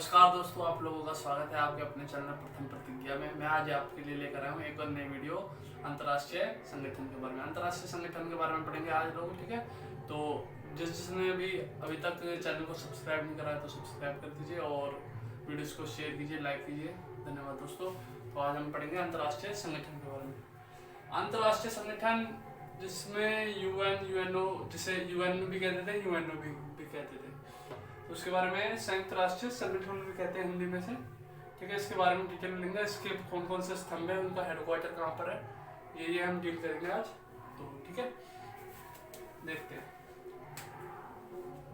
नमस्कार दोस्तों, आप लोगों का स्वागत है आपके अपने चैनल प्रथम प्रतिज्ञा में। मैं आज आपके लिए लेकर आया हूँ एक और नई वीडियो अंतर्राष्ट्रीय संगठन के बारे में। अंतर्राष्ट्रीय संगठन के बारे में पढ़ेंगे आज लोग, ठीक है। तो जिसने अभी तक चैनल को सब्सक्राइब नहीं करा है तो सब्सक्राइब कर दीजिए और वीडियोस को शेयर कीजिए, लाइक कीजिए। धन्यवाद दोस्तों। तो आज हम पढ़ेंगे अंतर्राष्ट्रीय संगठन के बारे में। अंतर्राष्ट्रीय संगठन जिसमें यूएनओ, जिसे यूएन भी कहते थे, यूएनओ भी कहते थे, तो उसके बारे में संयुक्त राष्ट्र संगठन भी कहते हैं हिंदी में से, ठीक है। इसके बारे में डिटेल लेंगे, इसके कौन कौन से स्तंभ है, उनका हेडक्वार्टर कहाँ पर है, ये हम डील करेंगे आज। तो ठीक है, देखते हैं।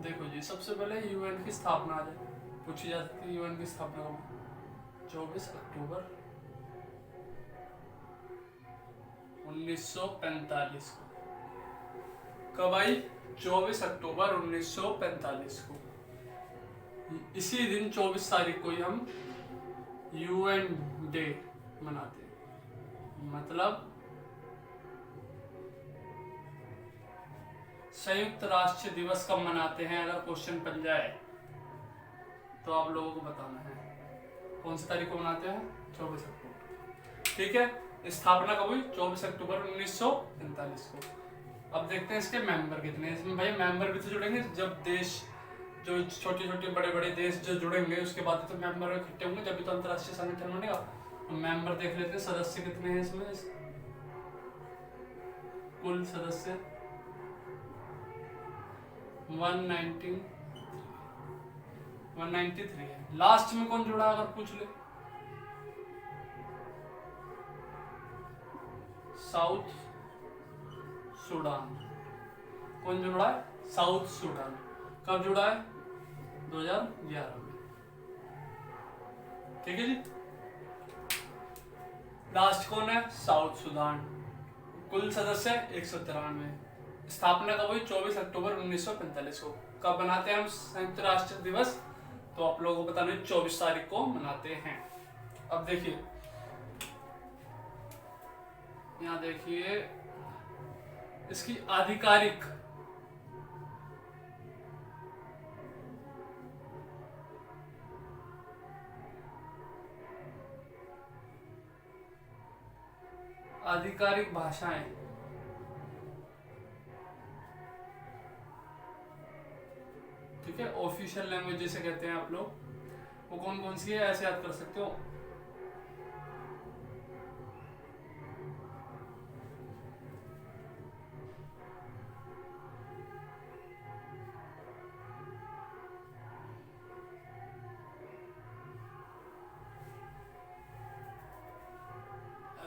देखो जी, सबसे पहले यूएन की स्थापना आज पूछी जा सकती है। यूएन की स्थापना कब? 24 अक्टूबर 1945 को। कब आई? 24 अक्टूबर 1945 को। इसी दिन 24 तारीख को ही हम यूएन डे मनाते हैं। मतलब संयुक्त राष्ट्र दिवस कब मनाते हैं, अगर क्वेश्चन बन जाए तो आप लोगों को बताना है कौन सी तारीख को मनाते हैं। 24 अक्टूबर, ठीक है। स्थापना कब हुई? 24 अक्टूबर 1945 को। अब देखते हैं इसके मेंबर कितने हैं। इसमें भाई मेंबर भी तो जुड़ेंगे, जब देश जो छोटे छोटे बड़े बड़े देश जो जुड़ेंगे उसके बाद तो मेंबर इकट्ठे होंगे, जब भी तो अंतर्राष्ट्रीय संगठन बनेगा। तो मेंबर देख लेते हैं, सदस्य कितने हैं इसमें। कुल सदस्य 193 है। लास्ट में कौन जुड़ा अगर पूछ ले? South Sudan. कौन जुड़ा है? South Sudan. कब जुड़ा है? 2011 में, ठीक है जी। लास्ट कौन है? South Sudan. कुल सदस्य 193। स्थापना कब हुई? 24 अक्टूबर 1945 को। कब मनाते हैं हम संयुक्त राष्ट्र दिवस? तो आप लोगों को बताना है 24 तारीख को मनाते हैं। अब देखिए, यहाँ देखिए इसकी आधिकारिक भाषाएं, ठीक है। ऑफिशियल लैंग्वेज जिसे कहते हैं आप लोग, वो कौन कौन सी है ऐसे याद कर सकते हो।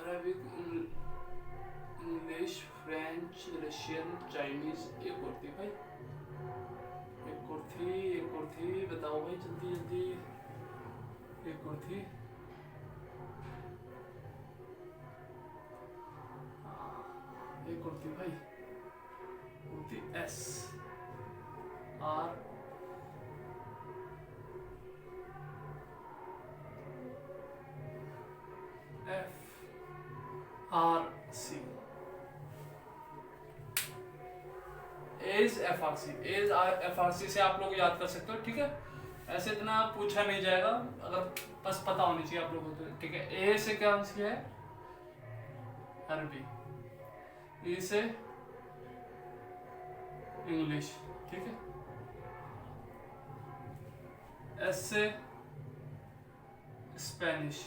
Arabic, English, French, Russian, Chinese. एक और थी भाई, एक और थी, बताओ भाई जल्दी जल्दी। एक और थी, एक और थी भाई, वो थी S R F R C. As F R C, as F R C से आप लोग याद कर सकते हो, ठीक है। ऐसे इतना पूछा नहीं जाएगा, अगर बस पता होनी चाहिए आप लोगों को, ठीक है। ए से क्या सी है? अरबी। ई से इंग्लिश, ठीक है। एस से स्पेनिश,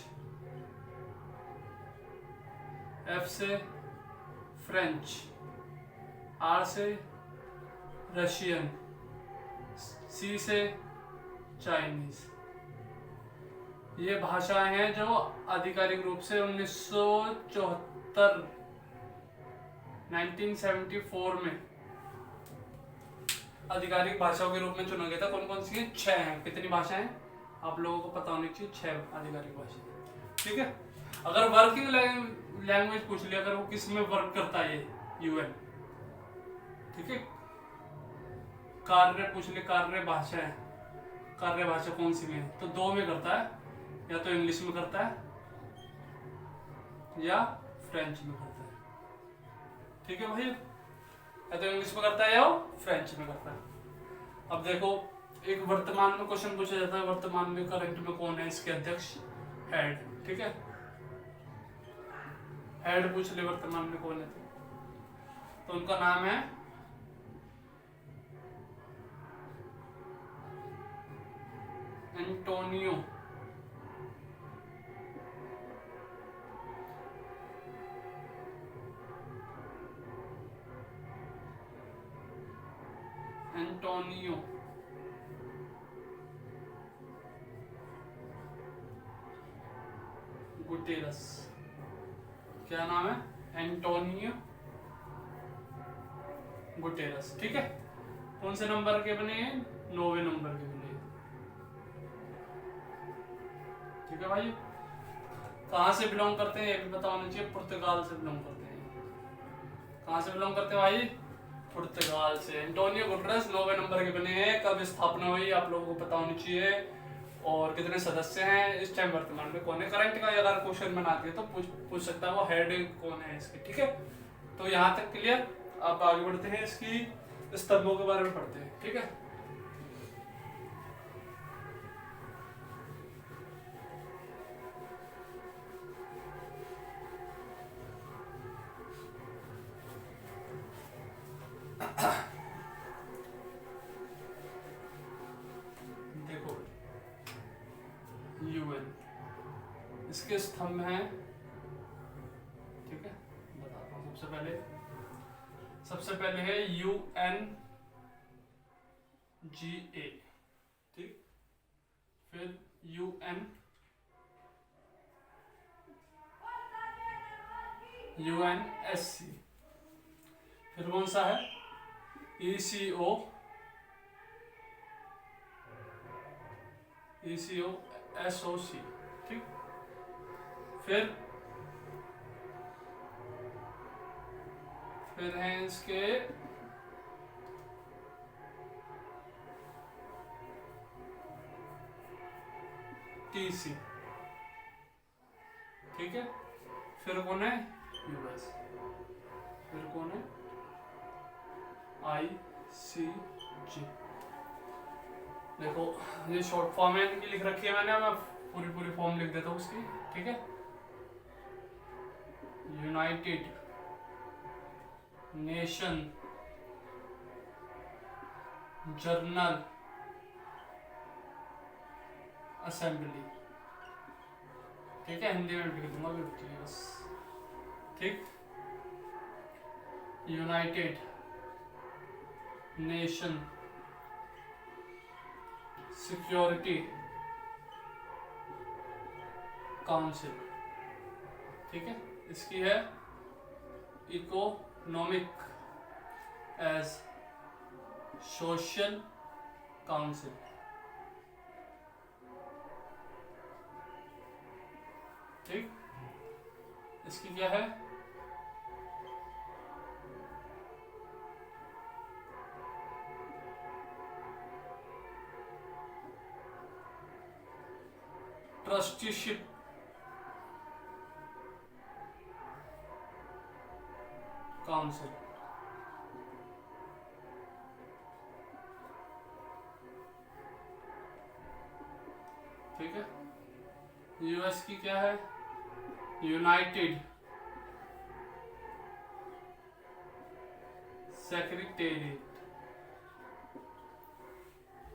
एफ से फ्रेंच, आर से रशियन, सी से चाइनीज। ये भाषाएं हैं जो आधिकारिक रूप से 1974 में आधिकारिक भाषाओं के रूप में चुना गया था। कौन कौन सी है? 6 हैं। कितनी भाषाएं आप लोगों को पता होनी चाहिए? 6 आधिकारिक भाषाएं, ठीक है। अगर वर्किंग लैंग्वेज पूछ लिया, अगर वो किस में वर्क करता है ये यूएन, ठीक है। कार्य पूछ ले, कार्य भाषा है, कार्य भाषा कौन सी में है? तो 2 में करता है, या तो इंग्लिश में करता है या फ्रेंच में करता है, ठीक है भाई। या तो इंग्लिश में करता है या फ्रेंच में करता है। अब देखो एक वर्तमान में क्वेश्चन पूछा जाता है, वर्तमान में करंट में कौन है इसके अध्यक्ष? हेड। ठीक है, हेड पूछ ले वर्तमान में कौन है, तो उनका नाम है एंटोनियो एंटोनियो गुटेरस। क्या नाम है? Antonio Guterres. ठीक है, कौन से नंबर के बने हैं? 9वें नंबर के बने हैं। ठीक है भाई, कहाँ से बिलोंग करते हैं ये भी पता होना चाहिए। पुर्तगाल से बिलोंग करते हैं। कहाँ से बिलोंग करते हैं भाई? पुर्तगाल से। एंटोनियो गुटेरस 9वें नंबर के बने हैं। कब स्थापना हुई आप लोगों को पता होनी चाहिए। और कितने सदस्य हैं इस टाइम वर्तमान में कौन है? करंट का अगर क्वेश्चन बनाती है तो पूछ सकता है वो हेड कौन है इसके। ठीक है, तो यहाँ तक क्लियर। आप आगे बढ़ते हैं, इसकी स्तंभों के बारे में पढ़ते हैं। ठीक है, देखो यूएन इसके स्तंभ हैं। ठीक है, बताता हूँ। सबसे पहले है UNGA। ठीक, फिर UNSC, फिर कौन सा है? ECOSOC। ठीक, फिर हैं इसके TC। ठीक है, फिर कौन है? US। फिर कौन है? ICG। देखो ये शॉर्ट फॉर्म है इनकी लिख रखी है मैंने, मैं पूरी फॉर्म लिख देता हूँ उसकी। ठीक है, यूनाइटेड नेशन जर्नल असेंबली। ठीक है, हिंदी में लिख दूंगा बस। ठीक, यूनाइटेड नेशन सिक्योरिटी काउंसिल। ठीक है, इसकी है इकोनॉमिक एज सोशल काउंसिल। ठीक, इसकी क्या है? Trusteeship council. ठीक है, यूएस की क्या है? United secretariat.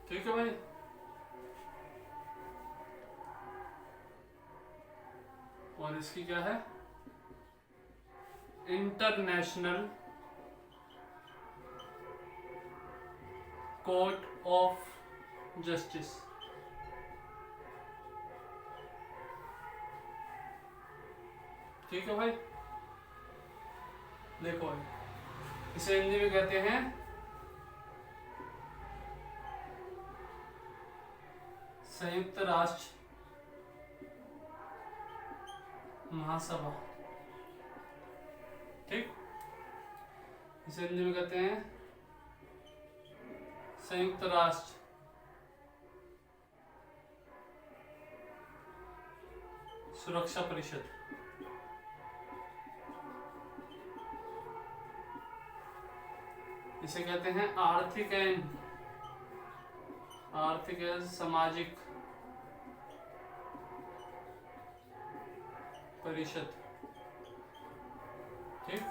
ठीक है भाई, और इसकी क्या है? International court of justice. ठीक है भाई, देखो इसे हिंदी में कहते हैं संयुक्त राष्ट्र महासभा। ठीक, इसे हिंदी में कहते हैं संयुक्त राष्ट्र सुरक्षा परिषद। इसे कहते हैं आर्थिक एंड आर्थिक या सामाजिक परिषद, ठीक,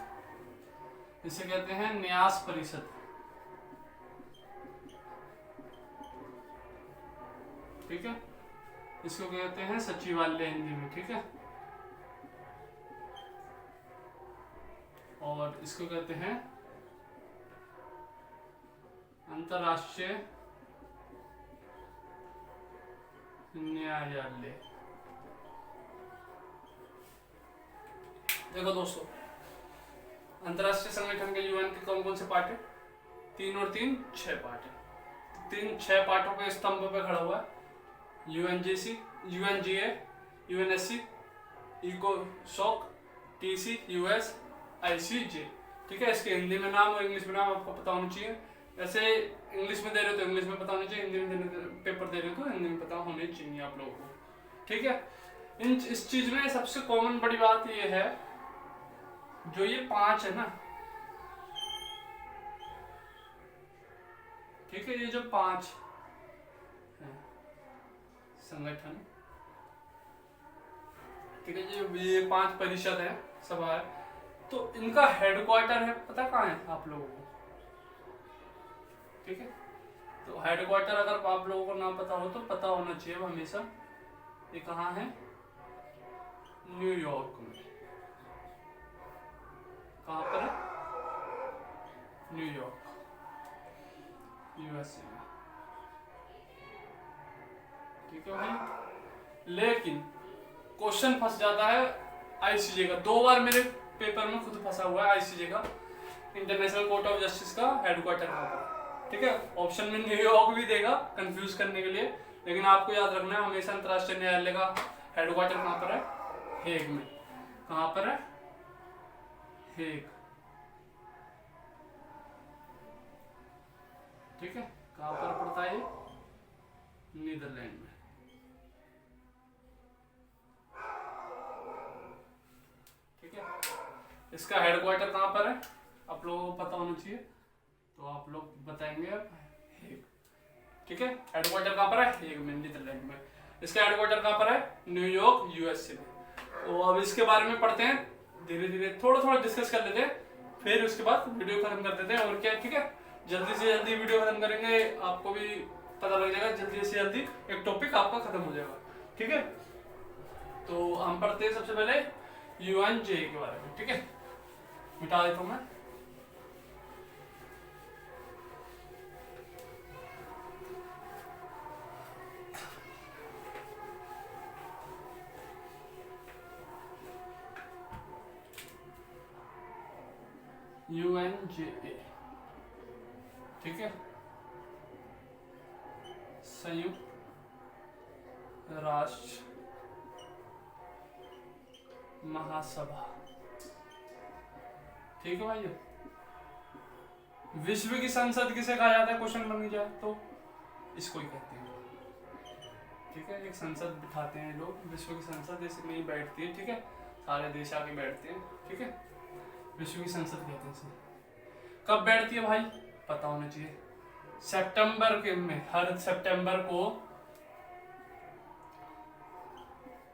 इसे कहते हैं न्यास परिषद, ठीक है। इसको कहते हैं सचिवालय हिंदी में, ठीक है। और इसको कहते हैं अंतर्राष्ट्रीय न्यायालय। देखो दोस्तों, अंतर्राष्ट्रीय संगठन के यूएन के कौन कौन से पार्ट है? 3 और 3 6 पार्ट है। 6 पार्टों के स्तंभ पे खड़ा हुआ है। यूएनजीसी, यूएनजीए, यूएनएससी, इकोसॉक, टीसी, यूएस, आईसीजे, ठीक है। इसके हिंदी में नाम और इंग्लिश में नाम आपको पता होना चाहिए। ऐसे इंग्लिश में दे रहे हो तो इंग्लिश में पता होना चाहिए, हिंदी में पेपर दे रहे हो तो हिंदी में पता होने चाहिए आप लोगों को, ठीक है। इस चीज में सबसे कॉमन बड़ी बात ये है, जो ये 5 है ना, ठीक है, ये जो 5 है संगठन, ठीक है, ये 5 परिषद है, सभा है, तो इनका हेडक्वार्टर है, पता कहाँ है आप लोगों को? ठीक है, तो हेडक्वार्टर अगर आप लोगों को ना पता हो तो पता होना चाहिए हमेशा। ये कहाँ है? न्यूयॉर्क में। कहाँ पर है? न्यूयॉर्क, यूएसए में, ठीक है भाई। लेकिन क्वेश्चन फंस जाता है आईसीजे का। 2 बार मेरे पेपर में खुद फंसा हुआ है आईसीजे का, इंटरनेशनल कोर्ट ऑफ जस्टिस का हेडक्वार्टर कहाँ पर, ठीक है। ऑप्शन में न्यूयॉर्क भी देगा कंफ्यूज करने के लिए, लेकिन आपको याद रखना है हमेशा अंतर्राष्ट्रीय न्यायालय का हेडक्वार्टर कहाँ पर है? हेग में। कहाँ पर है? हेग, ठीक है। कहाँ पर पड़ता है? नीदरलैंड में, ठीक है। इसका हेडक्वार्टर कहाँ पर है आप लोगों को पता होना चाहिए, तो आप लोग बताएंगे हेग, ठीक है। हेडक्वार्टर कहाँ पर है? हेग में, नीदरलैंड में। इसका हेडक्वार्टर कहाँ पर है? न्यूयॉर्क, यूएसए में। तो अब इसके बारे में पढ़ते हैं, धीरे धीरे थोड़ा थोड़ा डिस्कस कर लेते हैं, फिर उसके बाद वीडियो खत्म कर देते हैं। और क्या, ठीक है, जल्दी से जल्दी वीडियो खत्म करेंगे, आपको भी पता लग जाएगा, जल्दी से जल्दी एक टॉपिक आपका खत्म हो जाएगा, ठीक है। तो हम पढ़ते हैं सबसे पहले यूएनजे के बारे में, ठीक है। मिटा देता हूँ मैं। यूएनजेए, ठीक है, संयुक्त राष्ट्र महासभा, ठीक है भाई। विश्व की संसद किसे कहा जाता है? क्वेश्चन बन जाए तो इसको ही कहते हैं, ठीक है। एक संसद बिठाते हैं लोग, विश्व की संसद ऐसे नहीं बैठती है, ठीक है, सारे देश आके बैठते हैं, ठीक है, विश्व की संसद कहते हैं इसे। कब बैठती है भाई? पता होना चाहिए। सितंबर के में, हर सितंबर को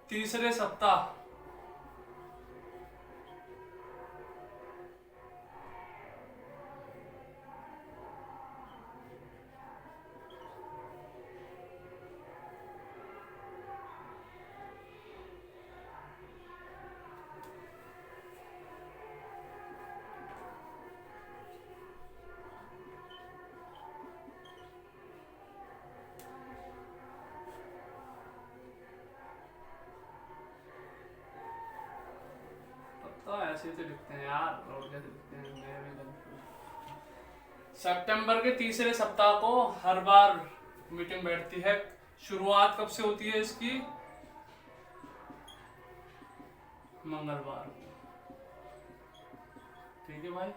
तीसरे सप्ताह ऐसे तो लिखते हैं यार, और कैसे लिखते हैं मैं भी कंफ्यूज। सितंबर के तीसरे सप्ताह को हर बार मीटिंग बैठती है। शुरुआत कब से होती है इसकी? मंगलवार, ठीक है भाई।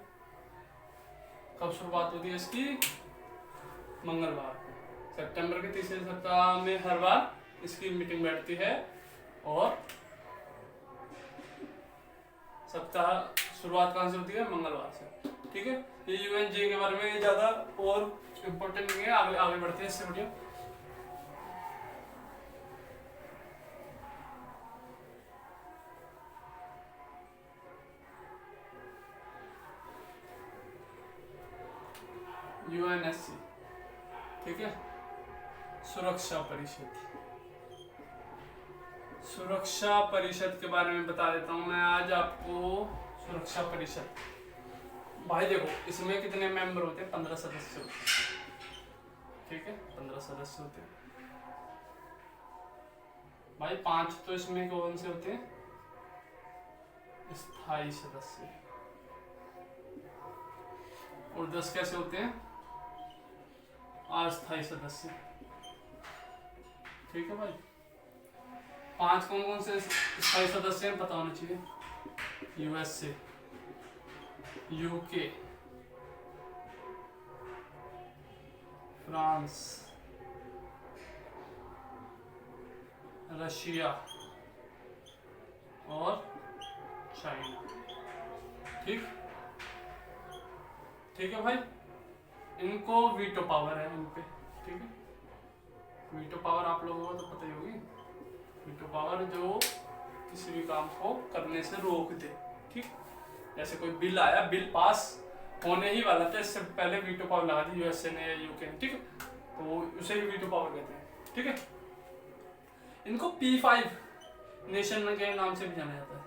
कब शुरुआत होती है इसकी? मंगलवार। सितंबर के तीसरे सप्ताह में हर बार इसकी मीटिंग बैठती है, और सप्ताह शुरुआत कहाँ से होती है? मंगलवार से, ठीक है। ये यूएनजे के बारे में ज्यादा और इम्पोर्टेंट नहीं है, आगे आगे बढ़ते हैं इससे बढ़िया। यूएनएससी, ठीक है, सुरक्षा परिषद। सुरक्षा परिषद के बारे में बता देता हूँ मैं आज आपको। सुरक्षा परिषद भाई देखो, इसमें कितने मेंबर होते हैं? 15 सदस्य होते हैं, ठीक है, 15 सदस्य होते हैं भाई। 5 तो इसमें कौन से होते हैं? स्थायी सदस्य। और 10 कैसे होते हैं? अस्थायी सदस्य, ठीक है भाई। 5 कौन कौन से स्थायी सदस्य हैं पता होना चाहिए। यूएसए, यूके, फ्रांस, रशिया और चाइना, ठीक, ठीक है भाई। इनको वीटो पावर है इन पे, ठीक है। वीटो पावर आप लोगों को तो पता ही होगी। वीटो पावर जो किसी भी काम को करने से रोक दे, ठीक। जैसे कोई बिल आया, बिल पास होने ही वाला था, इससे पहले वीटो पावर लगा दी यूएसए ने या यूके ने, ठीक है, तो उसे ही वीटो पावर कहते हैं, ठीक है। इनको P5 नेशन के नाम से भी जाना जाता है,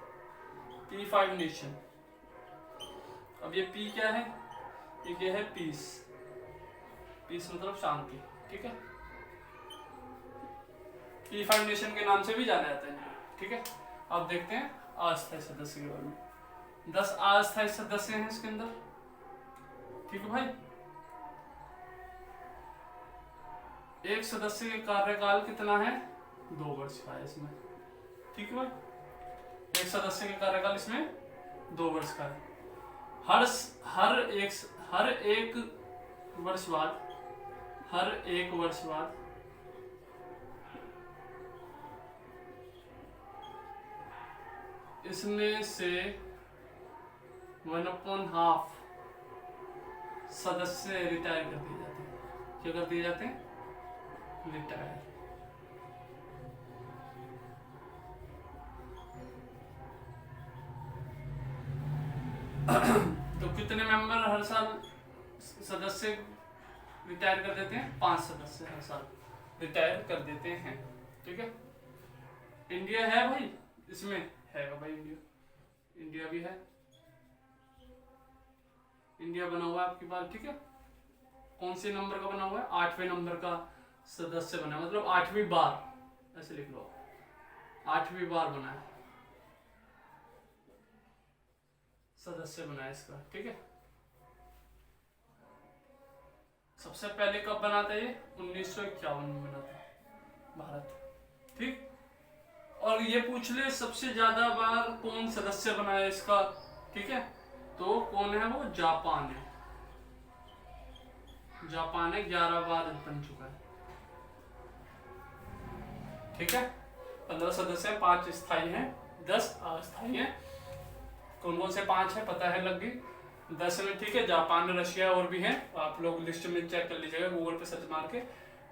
P5 नेशन। अब ये P क्या है? ये है पीस। पीस मतलब शांति, ठीक है। P5 नेशन के नाम से भी जाना जाता है, ठीक है। अब देखते हैं अस्थायी सदस्य के बारे में। 10 अस्थायी सदस्य हैं इसके अंदर, ठीक है भाई। एक सदस्य का कार्यकाल कितना है? 2 वर्ष का है इसमें, ठीक है भाई। एक सदस्य का कार्यकाल इसमें 2 वर्ष का है। हर एक वर्ष बाद इसमें से 1/2 सदस्य रिटायर कर दिए जाते हैं। क्या कर दिए जाते हैं? रिटायर। तो कितने मेंबर हर साल सदस्य रिटायर कर देते हैं? 5 सदस्य हर साल रिटायर कर देते हैं, ठीक है। इंडिया है भाई इसमें, है भाई इंडिया भी है। इंडिया बना हुआ है आपके पास, ठीक है। कौन से नंबर का बना हुआ है? 8वें नंबर का सदस्य बना, मतलब 8वीं बार, ऐसे लिख लो, 8वीं बार बना है, सदस्य बना है इसका, ठीक है। सबसे पहले कब बना था ये? 1951 में बना था भारत, ठीक। और ये पूछ ले सबसे ज्यादा बार कौन सदस्य बना है इसका, ठीक है, तो कौन है वो? जापान है। जापान है, 11 बार बन चुका है, ठीक है। 15 सदस्य हैं, 5 स्थायी हैं, 10 अस्थायी हैं। कौन कौन से 5 है पता है, लग गई 10 में, ठीक है। जापान, रशिया और भी हैं, आप लोग लिस्ट में चेक कर लीजिएगा गूगल पे सर्च मार के।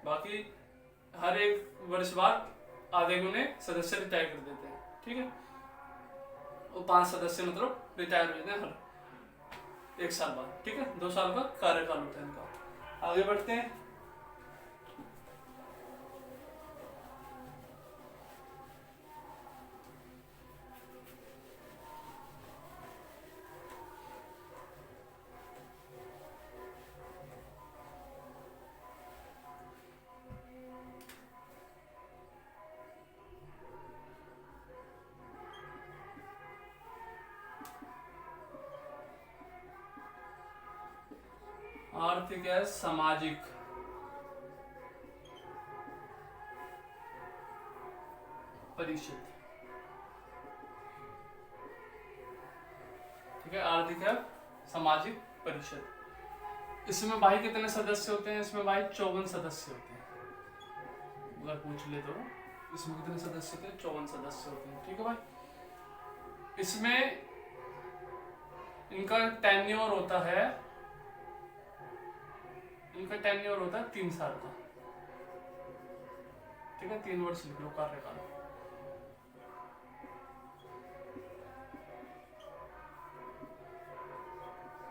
बाकी हर एक वर्ष बाद आधे गुने सदस्य रिटायर कर देते हैं, ठीक है। वो 5 सदस्य मतलब रिटायर हो जाते हैं हर 1 साल बाद, ठीक है। 2 साल का कार्यकाल होता है इनका। आगे बढ़ते हैं। आर्थिक है सामाजिक परिषद, ठीक है। आर्थिक है सामाजिक परिषद। इसमें भाई कितने सदस्य होते हैं? इसमें भाई 54 सदस्य होते हैं, अगर पूछ ले तो। इसमें कितने सदस्य होते हैं? 54 सदस्य होते हैं, ठीक है भाई। इसमें इनका टेन्योर होता है, 3 साल का, ठीक है। 3 वर्ष लिख लो कार्यकाल।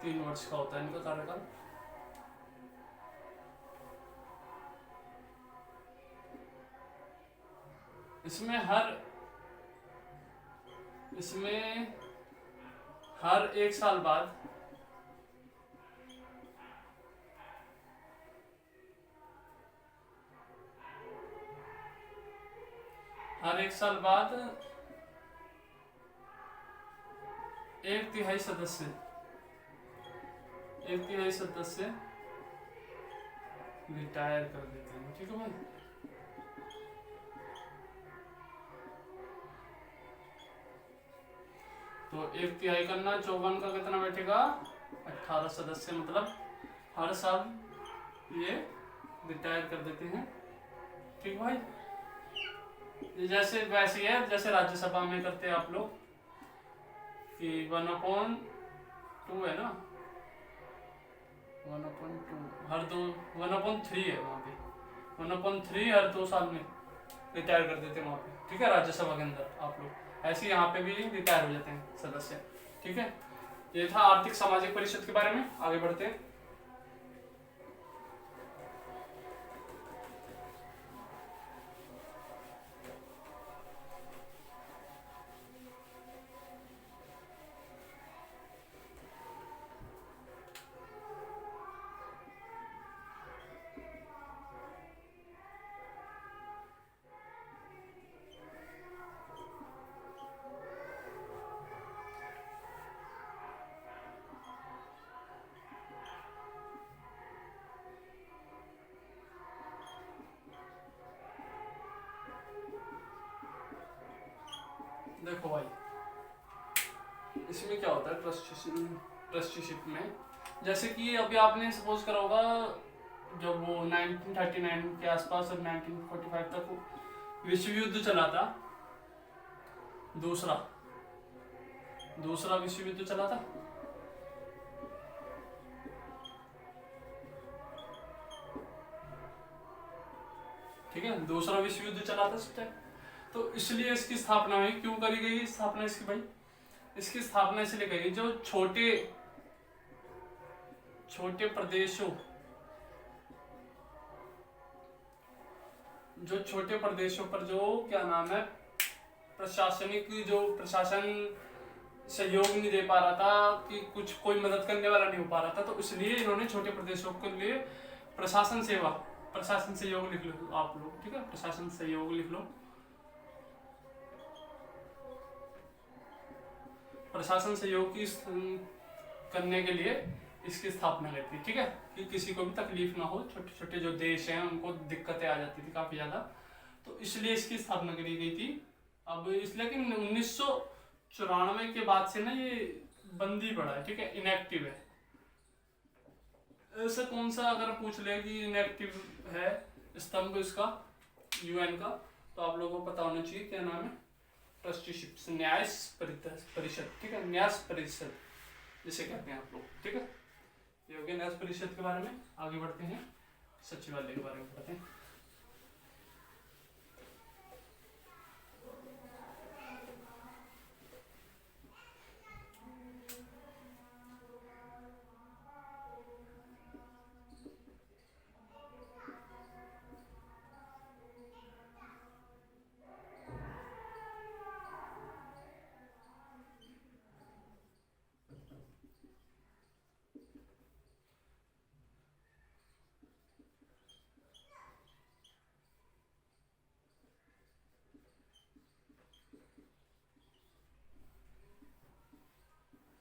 तीन वर्ष का होता है इनका कार्यकाल। इसमें हर 1 साल बाद हर 1 साल बाद 1/3 सदस्य रिटायर कर देते हैं। ठीक है भाई, तो 1/3 करना 54 का कितना बैठेगा 18 सदस्य, मतलब हर साल ये रिटायर कर देते हैं। ठीक भाई, जैसे वैसे है जैसे राज्यसभा में करते हैं आप लोग कि 1/2 है ना, 1/2 हर 1/3 है वहाँ पे, 1/3 हर 2 साल में रिटायर कर देते हैं वहाँ पे। ठीक है, राज्यसभा के अंदर आप लोग ऐसे यहाँ पे भी रिटायर हो जाते हैं सदस्य। ठीक है, ये था आर्थिक सामाजिक परिषद के बारे में। आगे बढ़ते हैं। देखो भाई, इसमें क्या होता है ट्रस्टीशिप में, जैसे कि अभी आपने सपोज करा होगा जब वो 1939 के आसपास और 1945 तक विश्व युद्ध चला था, दूसरा विश्व युद्ध चला था। ठीक है, दूसरा विश्व युद्ध चला था उस टाइम, तो इसलिए इसकी स्थापना हुई। क्यों करी गई स्थापना इसकी भाई? इसकी स्थापना इसलिए करी जो छोटे प्रदेशों पर जो क्या नाम है प्रशासन सहयोग नहीं दे पा रहा था, कि कोई मदद करने वाला नहीं हो पा रहा था, तो इसलिए इन्होंने छोटे प्रदेशों के लिए प्रशासन सहयोग लिख लो आप लोग। ठीक है, प्रशासन सहयोग लिख लो। प्रशासन सहयोग की करने के लिए इसकी स्थापना की थी। ठीक है, कि किसी को भी तकलीफ ना हो, छोटे छोटे जो देश हैं उनको दिक्कतें आ जाती थी काफी ज्यादा, तो इसलिए इसकी स्थापना करी गई थी। अब लेकिन 1994 के बाद से ना ये बंदी पड़ा है। ठीक है, इनएक्टिव है। ऐसा कौन सा अगर पूछ ले कि इनएक्टिव है स्तंभ इसका यूएन का, तो आप लोगों को पता होना चाहिए क्या नाम है, ट्रस्टीशिप, न्यास परिषद। ठीक है, न्यास परिषद जिसे कहते हैं आप लोग। ठीक है, ये हो गया न्यास परिषद के बारे में। आगे बढ़ते हैं, सचिवालय के बारे में पढ़ते हैं।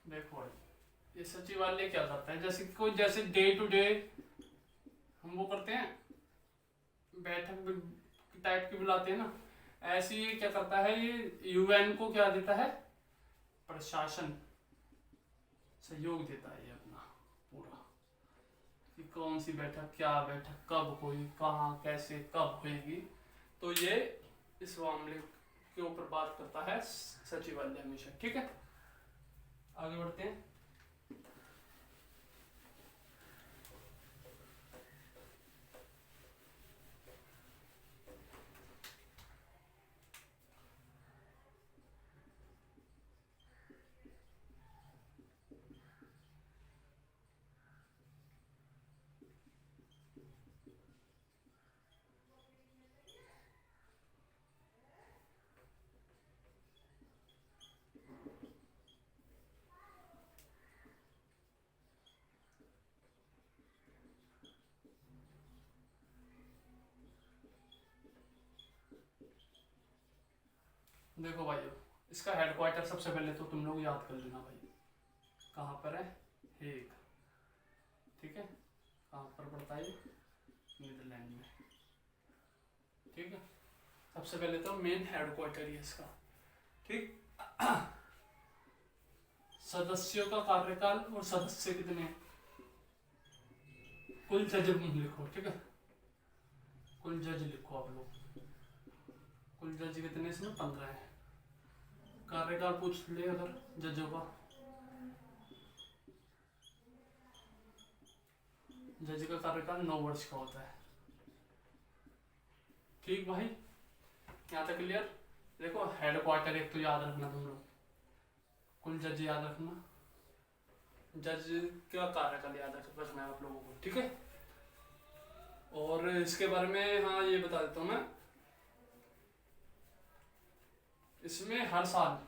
देखो ये सचिवालय क्या करता है, जैसे डे टू डे हम वो करते हैं, बैठक टाइप की बुलाते हैं ना, ऐसे ही क्या करता है, ये यूएन को क्या देता है, प्रशासन सहयोग देता है ये अपना पूरा, कि कौन सी बैठक, क्या बैठक कब हुई, कहाँ कैसे कब होगी, तो ये इस मामले के ऊपर बात करता है सचिवालय हमेशा। ठीक है, आगे बढ़ते हैं। देखो भाइयों, इसका हेडक्वार्टर सबसे पहले तो तुम लोग याद कर लेना भाई, कहाँ पर है, हेग, ठीक है, कहाँ पर पड़ता है, नीदरलैंड में, ठीक है। सबसे पहले तो मेन हेडक्वार्टर ही है इसका, ठीक। सदस्यों का कार्यकाल और सदस्य कितने हैं, कुल जज लिखो, ठीक है, कुल जज लिखो आप लोग, कुल जज कितने इसमें 15 है। कार्यकाल पूछ ले अगर जजों का, जज का कार्यकाल 9 वर्ष का होता है, ठीक भाई, यहाँ तक क्लियर। देखो हेडक्वार्टर एक तो याद रखना तुम लोग, कुल जज याद रखना, जज का कार्यकाल याद रखना है आप लोगों को, ठीक है। और इसके बारे में हाँ ये बता देता हूँ मैं, इसमें हर साल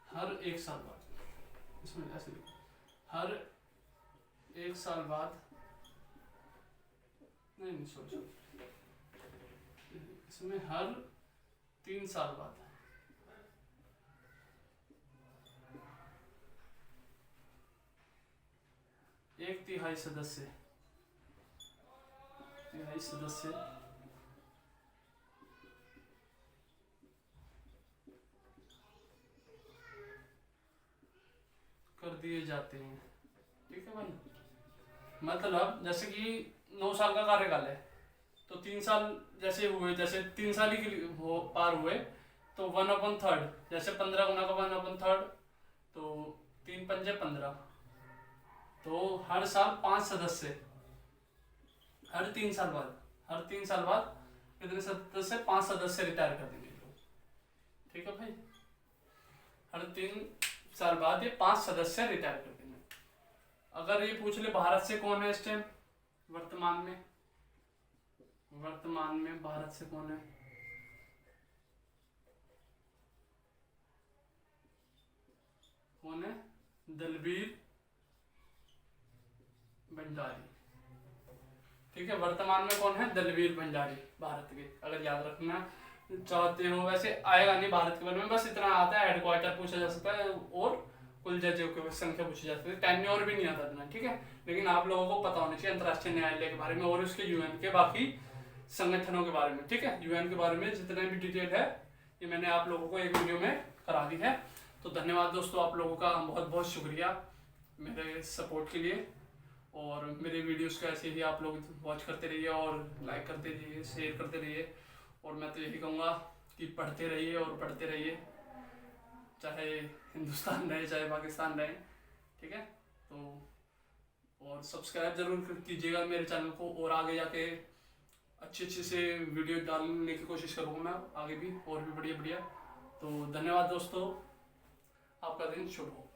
हर एक साल बाद, इसमें ऐसे लिखो, हर एक साल बाद, नहीं सॉरी, इसमें हर 3 साल बाद 1/3 सदस्य कर दिए जाते हैं, ठीक है भाई। मतलब जैसे कि 9 साल का कार्यकाल है, तो 3 साल जैसे हुए, जैसे 3 साल ही के लिए हो पार हुए, तो 1/3, जैसे 15 गुना का 1/3, तो 3 पंजे 15, तो हर साल 5 सदस्य, हर 3 साल बाद कितने सदस्य, 5 सदस्य रिटायर कर देंगे लोग, ठीक है भाई। हर 3 साल बाद ये 5 सदस्य रिटायर कर देंगे। अगर ये पूछ ले भारत से कौन है इस टाइम, वर्तमान में भारत से कौन है, दलवीर भंडारी, ठीक है। वर्तमान में कौन है, दलवीर भंडारी, भारत के, अगर याद रखना चाहते हो। वैसे आएगा नहीं भारत के बारे में, बस इतना आता है, हेडक्वार्टर पूछा जा सकता है और कुल जजों की संख्या पूछी जा सकती है, टेन्योर भी नहीं आता इतना, ठीक है। लेकिन आप लोगों को पता होना चाहिए अंतर्राष्ट्रीय न्यायालय के बारे में और उसके यूएन के बाकी संगठनों के बारे में, ठीक है। यूएन के बारे में जितने भी डिटेल है ये मैंने आप लोगों को एक वीडियो में करा दी है। तो धन्यवाद दोस्तों, आप लोगों का बहुत बहुत शुक्रिया मेरे सपोर्ट के लिए, और मेरे वीडियोस को ऐसे ही आप लोग वॉच करते रहिए और लाइक करते रहिए, शेयर करते रहिए। और मैं तो यही कहूँगा कि पढ़ते रहिए और पढ़ते रहिए, चाहे हिंदुस्तान रहे चाहे पाकिस्तान रहे, ठीक है। तो और सब्सक्राइब जरूर कीजिएगा मेरे चैनल को, और आगे जाके अच्छे से वीडियो डालने की कोशिश करूँगा मैं आगे भी, और भी बढ़िया। तो धन्यवाद दोस्तों, आपका दिन शुभ हो।